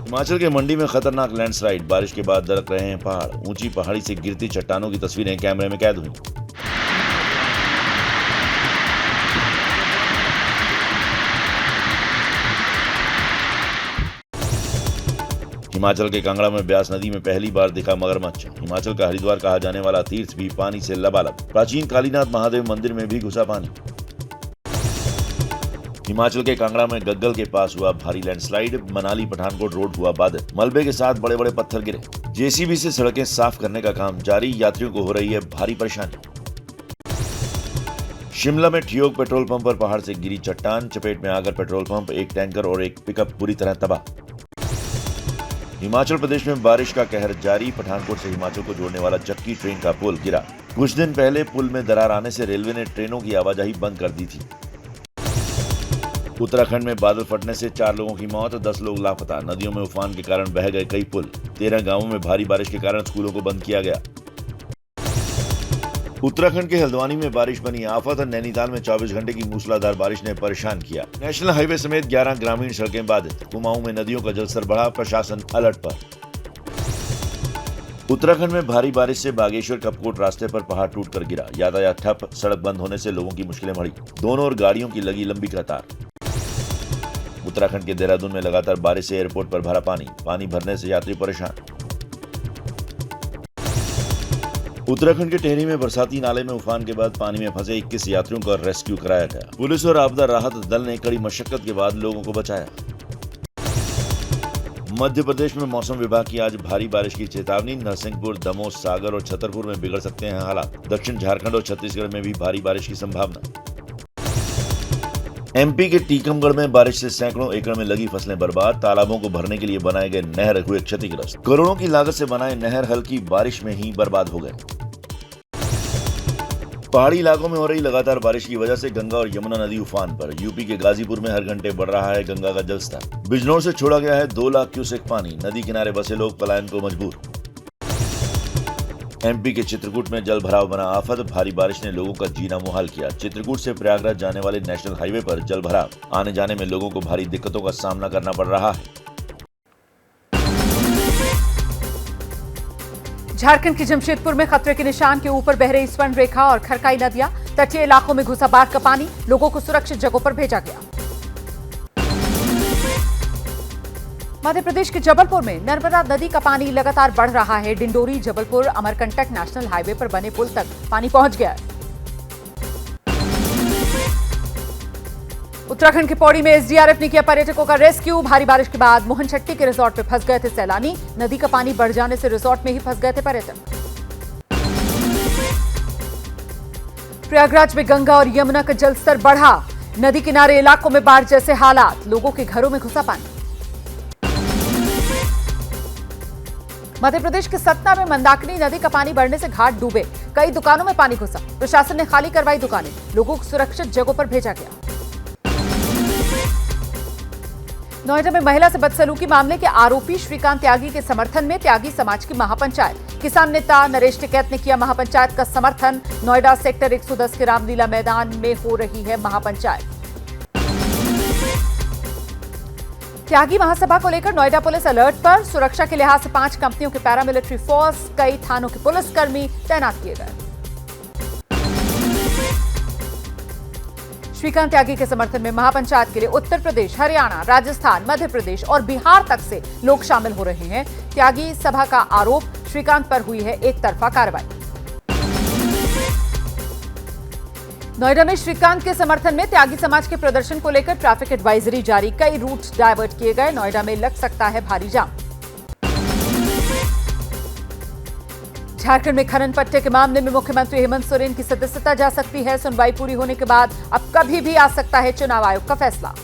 हिमाचल के मंडी में खतरनाक लैंडस्लाइड, बारिश के बाद दरक रहे हैं पहाड़। ऊंची पहाड़ी से गिरती चट्टानों की तस्वीरें कैमरे में कैद हुई। हिमाचल के कांगड़ा में ब्यास नदी में पहली बार दिखा मगरमच्छ। हिमाचल का हरिद्वार कहा जाने वाला तीर्थ भी पानी से लबालब। प्राचीन कालीनाथ महादेव मंदिर में भी घुसा पानी। हिमाचल के कांगड़ा में गग्गल के पास हुआ भारी लैंडस्लाइड। मनाली पठानकोट रोड हुआ बाधित। मलबे के साथ बड़े बड़े पत्थर गिरे। जेसीबी से सड़कें साफ करने का काम जारी। यात्रियों को हो रही है भारी परेशानी। शिमला में ठियोग पेट्रोल पंप पर पहाड़ से गिरी चट्टान। चपेट में आकर पेट्रोल पंप, एक टैंकर और एक पिकअप पूरी तरह तबाह। हिमाचल प्रदेश में बारिश का कहर जारी। पठानकोट से हिमाचल को जोड़ने वाला चक्की ट्रेन का पुल गिरा। कुछ दिन पहले पुल में दरार आने से रेलवे ने ट्रेनों की आवाजाही बंद कर दी थी। उत्तराखंड में बादल फटने से 4 लोगों की मौत, 10 लोग लापता। नदियों में उफान के कारण बह गए कई पुल। 13 गांवों में भारी बारिश के कारण स्कूलों को बंद किया गया। उत्तराखंड के हल्द्वानी में बारिश बनी आफत। नैनीताल में 24 घंटे की मूसलाधार बारिश ने परेशान किया। नेशनल हाईवे समेत 11 ग्रामीण सड़कें बाधित। कुमाऊं में नदियों का जलस्तर बढ़ा, प्रशासन अलर्ट पर। उत्तराखंड में भारी बारिश से बागेश्वर कपकोट रास्ते पर पहाड़ टूटकर गिरा। यातायात ठप, सड़क बंद होने से लोगों की मुश्किलें बढ़ी। दोनों ओर गाड़ियों की लगी लंबी कतार। उत्तराखंड के देहरादून में लगातार बारिश से एयरपोर्ट पर भरा पानी। पानी भरने से यात्री परेशान। उत्तराखंड के टेहरी में बरसाती नाले में उफान के बाद पानी में फंसे 21 यात्रियों का रेस्क्यू कराया गया। पुलिस और आपदा राहत दल ने कड़ी मशक्कत के बाद लोगों को बचाया। मध्य प्रदेश में मौसम विभाग की आज भारी बारिश की चेतावनी। नरसिंहपुर, दमोह, सागर और छतरपुर में बिगड़ सकते हैं हालात। दक्षिण झारखंड और छत्तीसगढ़ में भी भारी बारिश की संभावना। एमपी के टीकमगढ़ में बारिश से सैकड़ों एकड़ में लगी फसलें बर्बाद। तालाबों को भरने के लिए बनाए गए नहर हुए क्षतिग्रस्त। करोड़ों की लागत से बनाए नहर हल्की बारिश में ही बर्बाद हो गए। पहाड़ी इलाकों में हो रही लगातार बारिश की वजह से गंगा और यमुना नदी उफान पर। यूपी के गाजीपुर में हर घंटे बढ़ रहा है गंगा का जलस्तर। बिजनौर से छोड़ा गया है 2 लाख क्यूसेक पानी। नदी किनारे बसे लोग पलायन को मजबूर। एमपी के चित्रकूट में जल भराव बना आफत। भारी बारिश ने लोगों का जीना मुहाल किया। चित्रकूट से प्रयागराज जाने वाले नेशनल हाईवे पर जल भराव। आने जाने में लोगों को भारी दिक्कतों का सामना करना पड़ रहा है। झारखंड के जमशेदपुर में खतरे के निशान के ऊपर बह रही स्वर्ण रेखा और खरकाई नदियां। तटीय इलाकों में घुसा बाढ़ का पानी। लोगों को सुरक्षित जगहों पर भेजा गया। मध्य प्रदेश के जबलपुर में नर्मदा नदी का पानी लगातार बढ़ रहा है। डिंडोरी जबलपुर अमरकंटक नेशनल हाईवे पर बने पुल तक पानी पहुंच गया है। उत्तराखंड के पौड़ी में एसडीआरएफ ने किया पर्यटकों का रेस्क्यू। भारी बारिश के बाद मोहनचट्टी के रिजॉर्ट पे फंस गए थे सैलानी। नदी का पानी बढ़ जाने से रिजॉर्ट में ही फंस गए थे पर्यटक। प्रयागराज में गंगा और यमुना का जलस्तर बढ़ा। नदी किनारे इलाकों में बाढ़ जैसे हालात। लोगों के घरों में घुसा पानी। मध्य प्रदेश के सतना में मंदाकिनी नदी का पानी बढ़ने से घाट डूबे। कई दुकानों में पानी घुसा। प्रशासन ने खाली करवाई दुकानें। लोगों को सुरक्षित जगहों पर भेजा गया। नोएडा में महिला से बदसलूकी मामले के आरोपी श्रीकांत त्यागी के समर्थन में त्यागी समाज की महापंचायत। किसान नेता नरेश टिकैत ने किया महापंचायत का समर्थन। नोएडा सेक्टर 110 के रामलीला मैदान में हो रही है महापंचायत। त्यागी महासभा को लेकर नोएडा पुलिस अलर्ट पर। सुरक्षा के लिहाज से 5 कंपनियों के पैरामिलिट्री फोर्स, कई थानों के पुलिसकर्मी तैनात किए गए। श्रीकांत त्यागी के समर्थन में महापंचायत के लिए उत्तर प्रदेश, हरियाणा, राजस्थान, मध्य प्रदेश और बिहार तक से लोग शामिल हो रहे हैं। त्यागी सभा का आरोप, श्रीकांत पर हुई है एक तरफा कार्रवाई। नोएडा में श्रीकांत के समर्थन में त्यागी समाज के प्रदर्शन को लेकर ट्रैफिक एडवाइजरी जारी। कई रूट्स डायवर्ट किए गए। नोएडा में लग सकता है भारी जाम। झारखंड में खनन पट्टे के मामले में मुख्यमंत्री हेमंत सोरेन की सदस्यता जा सकती है। सुनवाई पूरी होने के बाद अब कभी भी आ सकता है चुनाव आयोग का फैसला।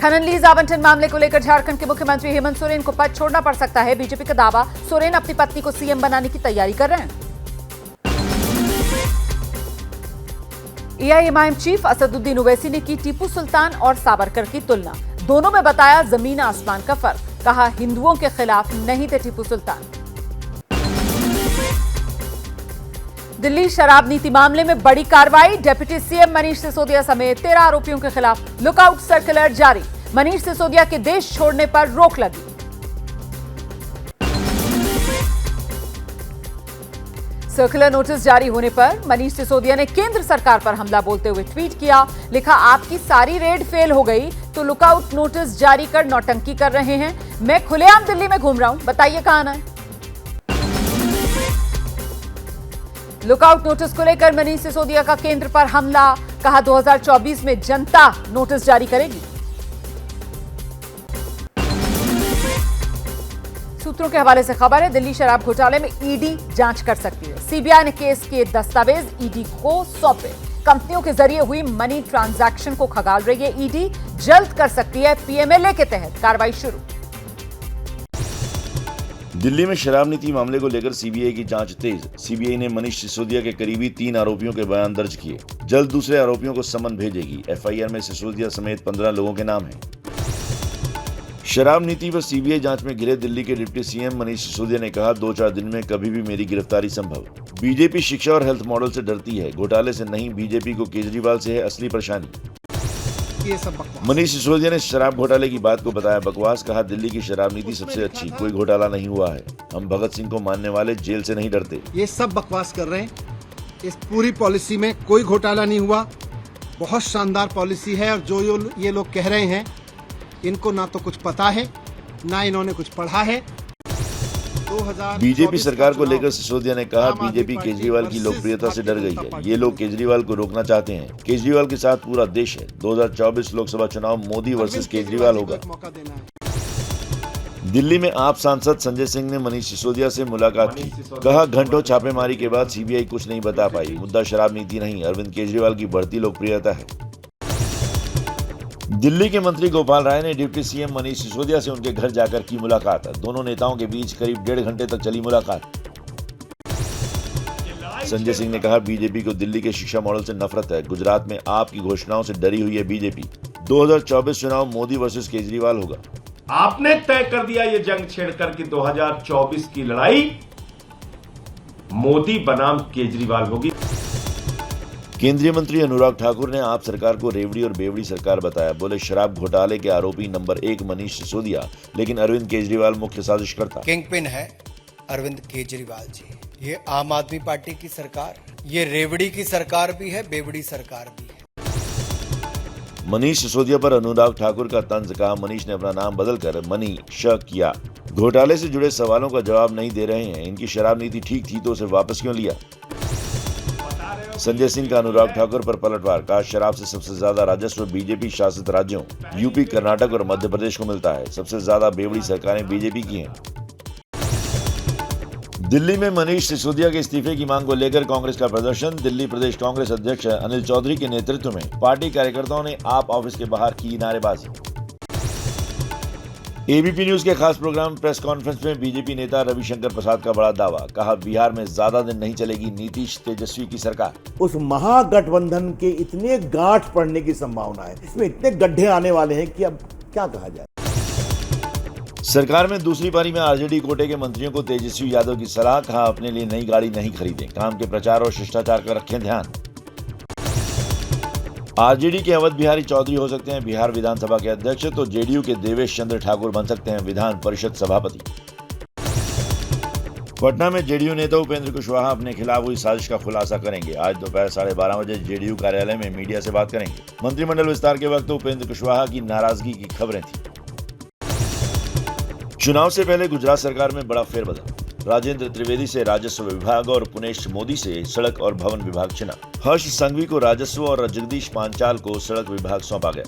खनन लीज आवंटन मामले को लेकर झारखंड के मुख्यमंत्री हेमंत सोरेन को पद छोड़ना पड़ सकता है। बीजेपी का दावा, सोरेन अपनी पत्नी को सीएम बनाने की तैयारी कर रहे हैं। एआईएमआईएम चीफ असदुद्दीन ओवैसी ने की टीपू सुल्तान और सावरकर की तुलना। दोनों में बताया जमीन आसमान का फर्क। कहा हिंदुओं के खिलाफ नहीं थे टीपू सुल्तान। दिल्ली शराब नीति मामले में बड़ी कार्रवाई, डिप्टी सीएम मनीष सिसोदिया समेत 13 आरोपियों के खिलाफ लुकआउट सर्कुलर जारी। मनीष सिसोदिया के देश छोड़ने पर रोक लगी। सर्कुलर नोटिस जारी होने पर मनीष सिसोदिया ने केंद्र सरकार पर हमला बोलते हुए ट्वीट किया, लिखा आपकी सारी रेड फेल हो गई तो लुकआउट नोटिस जारी कर नौटंकी कर रहे हैं। मैं खुलेआम दिल्ली में घूम रहा हूं, बताइए कहां आना है। लुकआउट नोटिस को लेकर मनीष सिसोदिया का केंद्र पर हमला, कहा 2024 में जनता नोटिस जारी करेगी। सूत्रों के हवाले से खबर है, दिल्ली शराब घोटाले में ईडी जांच कर सकती है। सीबीआई ने केस के दस्तावेज ईडी को सौंपे। कंपनियों के जरिए हुई मनी ट्रांजैक्शन को खंगाल रही है ईडी, जल्द कर सकती है पीएमएलए के तहत कार्रवाई शुरू। दिल्ली में शराब नीति मामले को लेकर सीबीआई की जांच तेज। सीबीआई ने मनीष सिसोदिया के करीबी 3 आरोपियों के बयान दर्ज किए। जल्द दूसरे आरोपियों को समन भेजेगी। एफआईआर में सिसोदिया समेत 15 लोगों के नाम हैं। शराब नीति पर सीबीआई जांच में घिरे दिल्ली के डिप्टी सीएम मनीष सिसोदिया ने कहा, 2-4 दिन में कभी भी मेरी गिरफ्तारी संभव। बीजेपी शिक्षा और हेल्थ मॉडल से डरती है, घोटाले से नहीं, बीजेपी को केजरीवाल से है असली परेशानी। ये सब बकवास। मनीष सिसोदिया ने शराब घोटाले की बात को बताया बकवास, कहा दिल्ली की शराब नीति सबसे अच्छी, कोई घोटाला नहीं हुआ है। हम भगत सिंह को मानने वाले जेल से नहीं डरते। ये सब बकवास कर रहे हैं। इस पूरी पॉलिसी में कोई घोटाला नहीं हुआ, बहुत शानदार पॉलिसी है। और जो ये लोग कह रहे हैं, इनको ना तो कुछ पता है, ना इन्होंने कुछ पढ़ा है। बीजेपी सरकार को लेकर सिसोदिया ने कहा, बीजेपी केजरीवाल की लोकप्रियता से डर गई है। ये लोग केजरीवाल को रोकना चाहते हैं। केजरीवाल के साथ पूरा देश है। 2024 लोकसभा चुनाव मोदी वर्सेस केजरीवाल होगा। दिल्ली में आप सांसद संजय सिंह ने मनीष सिसोदिया से मुलाकात की। कहा, घंटों छापेमारी के बाद सीबीआई कुछ नहीं बता पाई। मुद्दा शराब नीति नहीं, अरविंद केजरीवाल की बढ़ती लोकप्रियता है। दिल्ली के मंत्री गोपाल राय ने डिप्टी सीएम मनीष सिसोदिया से उनके घर जाकर की मुलाकात। दोनों नेताओं के बीच करीब 1.5 घंटे तक चली मुलाकात। संजय सिंह ने कहा, बीजेपी को दिल्ली के शिक्षा मॉडल से नफरत है। गुजरात में आपकी घोषणाओं से डरी हुई है बीजेपी। 2024 चुनाव मोदी वर्सेस केजरीवाल होगा। आपने तय कर दिया ये जंग छेड़कर कि 2024 की लड़ाई मोदी बनाम केजरीवाल होगी। केंद्रीय मंत्री अनुराग ठाकुर ने आप सरकार को रेवड़ी और बेवड़ी सरकार बताया। बोले, शराब घोटाले के आरोपी नंबर 1 मनीष सिसोदिया, लेकिन अरविंद केजरीवाल मुख्य साजिशकर्ता। किंगपिन है अरविंद केजरीवाल जी। ये आम आदमी पार्टी की सरकार, ये रेवड़ी की सरकार भी है, बेवड़ी सरकार भी है। मनीष सिसोदिया पर अनुराग ठाकुर का तंज, कहा मनीष ने अपना नाम बदलकर मनी श किया। घोटाले से जुड़े सवालों का जवाब नहीं दे रहे हैं। इनकी शराब नीति ठीक थी तो उसे वापस क्यों लिया। संजय सिंह का अनुराग ठाकुर पर पलटवार, कहा शराब से सबसे ज्यादा राजस्व बीजेपी शासित राज्यों यूपी, कर्नाटक और मध्य प्रदेश को मिलता है। सबसे ज्यादा बेवड़ी सरकारें बीजेपी की हैं। दिल्ली में मनीष सिसोदिया के इस्तीफे की मांग को लेकर कांग्रेस का प्रदर्शन। दिल्ली प्रदेश कांग्रेस अध्यक्ष अनिल चौधरी के नेतृत्व में पार्टी कार्यकर्ताओं ने आप ऑफिस के बाहर की नारेबाजी। एबीपी न्यूज के खास प्रोग्राम प्रेस कॉन्फ्रेंस में बीजेपी नेता रविशंकर प्रसाद का बड़ा दावा, कहा बिहार में ज्यादा दिन नहीं चलेगी नीतीश तेजस्वी की सरकार। उस महागठबंधन के इतने गांठ पड़ने की संभावना है, इसमें इतने गड्ढे आने वाले हैं कि अब क्या कहा जाए। सरकार में दूसरी पारी में आरजेडी कोटे के मंत्रियों को तेजस्वी यादव की सलाह, कहा अपने लिए नई गाड़ी नहीं खरीदें, काम के प्रचार और शिष्टाचार का रखें ध्यान। आरजेडी के अवध बिहारी चौधरी हो सकते हैं बिहार विधानसभा के अध्यक्ष, तो जेडीयू के देवेश चंद्र ठाकुर बन सकते हैं विधान परिषद सभापति। पटना में जेडीयू नेता उपेंद्र कुशवाहा अपने खिलाफ हुई साजिश का खुलासा करेंगे। आज दोपहर 12:30 बजे जेडीयू कार्यालय में मीडिया से बात करेंगे। मंत्रिमंडल विस्तार के वक्त उपेंद्र कुशवाहा की नाराजगी की खबरें थी। चुनाव से पहले गुजरात सरकार में बड़ा फेरबदल। राजेंद्र त्रिवेदी से राजस्व विभाग और पुनेश मोदी से सड़क और भवन विभाग चुना। हर्ष संघवी को राजस्व और जगदीश पांचाल को सड़क विभाग सौंपा गया।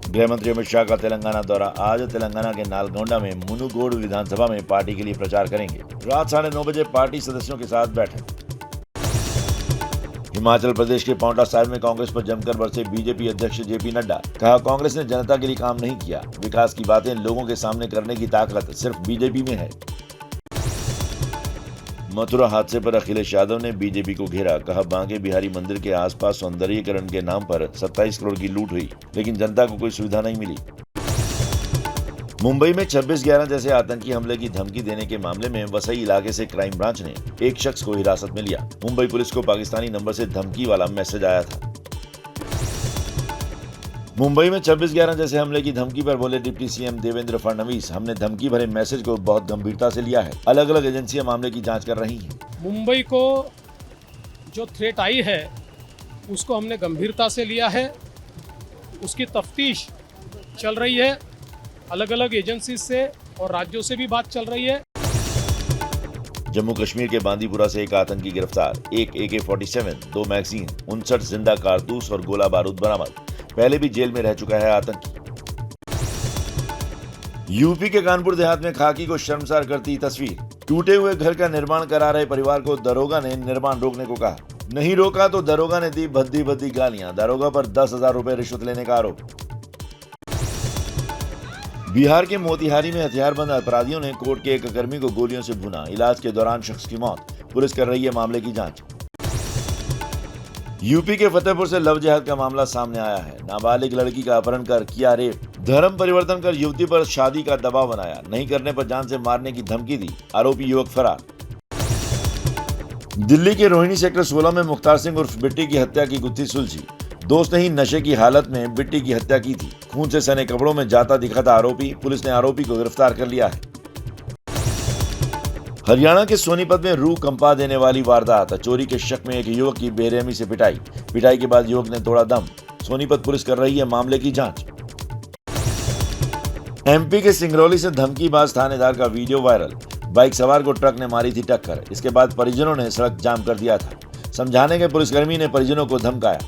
गृह मंत्री अमित शाह का तेलंगाना दौरा। आज तेलंगाना के नालगोंडा में मुनुगोड विधानसभा में पार्टी के लिए प्रचार करेंगे। रात 9:30 बजे पार्टी सदस्यों के साथ बैठक। हिमाचल प्रदेश के पांवटा साहिब में कांग्रेस पर जमकर बरसे बीजेपी अध्यक्ष जेपी नड्डा, कहा कांग्रेस ने जनता के लिए काम नहीं किया। विकास की बातें लोगों के सामने करने की ताकत सिर्फ बीजेपी में है। मथुरा हादसे पर अखिलेश यादव ने बीजेपी को घेरा, कहा बांके बिहारी मंदिर के आसपास सौंदर्यीकरण के नाम पर 27 करोड़ की लूट हुई, लेकिन जनता को कोई सुविधा नहीं मिली। मुंबई में 26/11 जैसे आतंकी हमले की धमकी देने के मामले में वसई इलाके से क्राइम ब्रांच ने एक शख्स को हिरासत में लिया। मुंबई पुलिस को पाकिस्तानी नंबर से धमकी वाला मैसेज आया था। मुंबई में 26/11 जैसे हमले की धमकी पर बोले डिप्टी सीएम देवेंद्र फडणवीस, हमने धमकी भरे मैसेज को बहुत गंभीरता से लिया है। अलग अलग एजेंसियां मामले की जांच कर रही हैं। मुंबई को जो थ्रेट आई है उसको हमने गंभीरता से लिया है। उसकी तफ्तीश चल रही है, अलग अलग एजेंसी से और राज्यों से भी बात चल रही है। जम्मू कश्मीर के बांदीपुरा से एक आतंकी गिरफ्तार, एक AK-47, 2 मैगजीन, 59 जिंदा कारतूस और गोला बारूद बरामद। पहले भी जेल में रह चुका है आतंकी। यूपी के कानपुर देहात में खाकी को शर्मसार करती तस्वीर। टूटे हुए घर का निर्माण करा रहे परिवार को दरोगा ने निर्माण रोकने को कहा। नहीं रोका तो दरोगा ने दी भद्दी भद्दी गालियां। दरोगा पर 10,000 रुपए रिश्वत लेने का आरोप। बिहार के मोतिहारी में हथियारबंद अपराधियों ने कोर्ट के एक कर्मी को गोलियों से भुना। इलाज के दौरान शख्स की मौत। पुलिस कर रही है मामले की जांच। यूपी के फतेहपुर से लव जिहाद का मामला सामने आया है। नाबालिग लड़की का अपहरण कर किया रेप। धर्म परिवर्तन कर युवती पर शादी का दबाव बनाया। नहीं करने पर जान से मारने की धमकी दी। आरोपी युवक फरार। दिल्ली के रोहिणी सेक्टर 16 में मुख्तार सिंह उर्फ बिट्टी की हत्या की गुत्थी सुलझी। दोस्त ने ही नशे की हालत में बिट्टी की हत्या की थी। खून से सने कपड़ों में जाता दिखा था आरोपी। पुलिस ने आरोपी को गिरफ्तार कर लिया है। हरियाणा के सोनीपत में रूह कंपा देने वाली वारदात। चोरी के शक में एक युवक की बेरहमी से पिटाई। पिटाई के बाद युवक ने तोड़ा दम। सोनीपत पुलिस कर रही है मामले की जांच। MP के सिंगरौली से धमकीबाज थानेदार का वीडियो वायरल। बाइक सवार को ट्रक ने मारी थी टक्कर। इसके बाद परिजनों ने सड़क जाम कर दिया था। समझाने के पुलिसकर्मी ने परिजनों को धमकाया।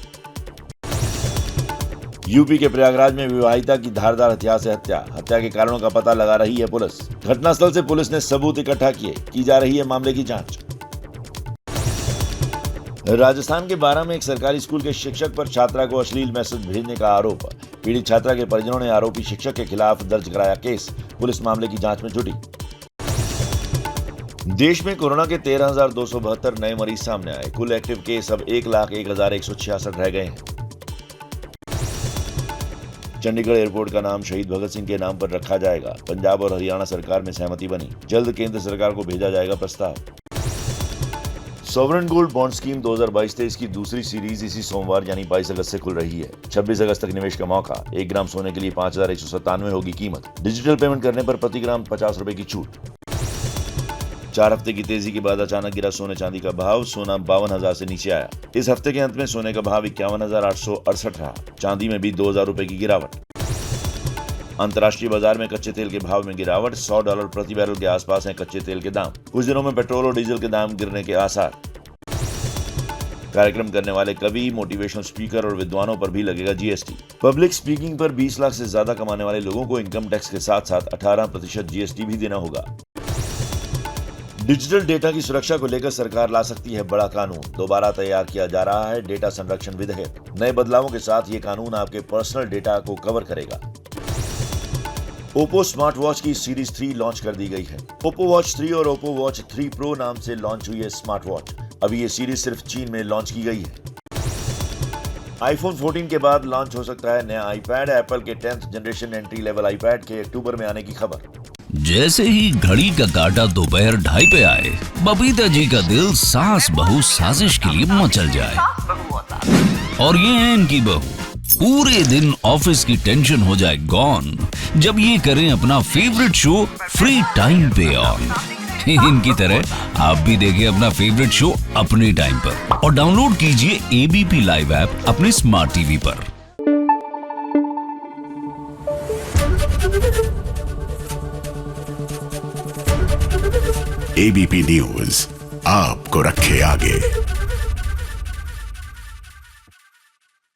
यूपी के प्रयागराज में विवाहिता की धारदार हथियार से हत्या। हत्या के कारणों का पता लगा रही है पुलिस। घटनास्थल से पुलिस ने सबूत इकट्ठा किए। की जा रही है मामले की जांच। राजस्थान के बारां में एक सरकारी स्कूल के शिक्षक पर छात्रा को अश्लील मैसेज भेजने का आरोप। पीड़ित छात्रा के परिजनों ने आरोपी शिक्षक के खिलाफ दर्ज कराया केस। पुलिस मामले की जांच में जुटी। देश में कोरोना के 13,272 नए मरीज सामने आए। कुल एक्टिव केस अब 1,01,166 रह गए हैं। चंडीगढ़ एयरपोर्ट का नाम शहीद भगत सिंह के नाम पर रखा जाएगा। पंजाब और हरियाणा सरकार में सहमति बनी। जल्द केंद्र सरकार को भेजा जाएगा प्रस्ताव। सॉवरेन गोल्ड बॉन्ड स्कीम 2022-23 की दूसरी सीरीज इसी सोमवार यानी 22 अगस्त से खुल रही है। 26 अगस्त तक निवेश का मौका। 1 ग्राम सोने के लिए 5,197 होगी कीमत। डिजिटल पेमेंट करने पर प्रति ग्राम 50 रुपए की छूट। 4 हफ्ते की तेजी के बाद अचानक गिरा सोने चांदी का भाव। सोना 52,000 से नीचे आया। इस हफ्ते के अंत में सोने का भाव 51,868 रहा। चांदी में भी 2,000 रुपए की गिरावट। अंतर्राष्ट्रीय बाजार में कच्चे तेल के भाव में गिरावट। $100 प्रति बैरल के आसपास हैं कच्चे तेल के दाम। कुछ दिनों में पेट्रोल और डीजल के दाम गिरने के आसार। कार्यक्रम करने वाले कवि, मोटिवेशनल स्पीकर और विद्वानों पर भी लगेगा GST। पब्लिक स्पीकिंग पर 20 लाख से ज्यादा कमाने वाले लोगों को इनकम टैक्स के साथ साथ 18% GST भी देना होगा। डिजिटल डेटा की सुरक्षा को लेकर सरकार ला सकती है बड़ा कानून। दोबारा तैयार किया जा रहा है डेटा संरक्षण विधेयक। नए बदलावों के साथ ये कानून आपके पर्सनल डेटा को कवर करेगा। ओप्पो स्मार्ट वॉच की सीरीज 3 लॉन्च कर दी गई है। ओप्पो वॉच 3 और ओप्पो वॉच 3 प्रो नाम से लॉन्च हुई है स्मार्ट वॉच। अभी ये सीरीज सिर्फ चीन में लॉन्च की गई है। आईफोन 14 के बाद लॉन्च हो सकता है नया आईपैड। एप्पल के 10th generation entry level iPad के अक्टूबर में आने की खबर। जैसे ही घड़ी का काटा दोपहर 2:30 पे आए, बबीता जी का दिल सास बहू साजिश के लिए मचल जाए। और ये है इनकी बहू। पूरे दिन ऑफिस की टेंशन हो जाए गॉन जब ये करें अपना फेवरेट शो फ्री टाइम पे ऑन। इनकी तरह आप भी देखें अपना फेवरेट शो अपने टाइम पर और डाउनलोड कीजिए ABP लाइव ऐप अपने स्मार्ट टीवी पर। ABP न्यूज आपको रखे आगे।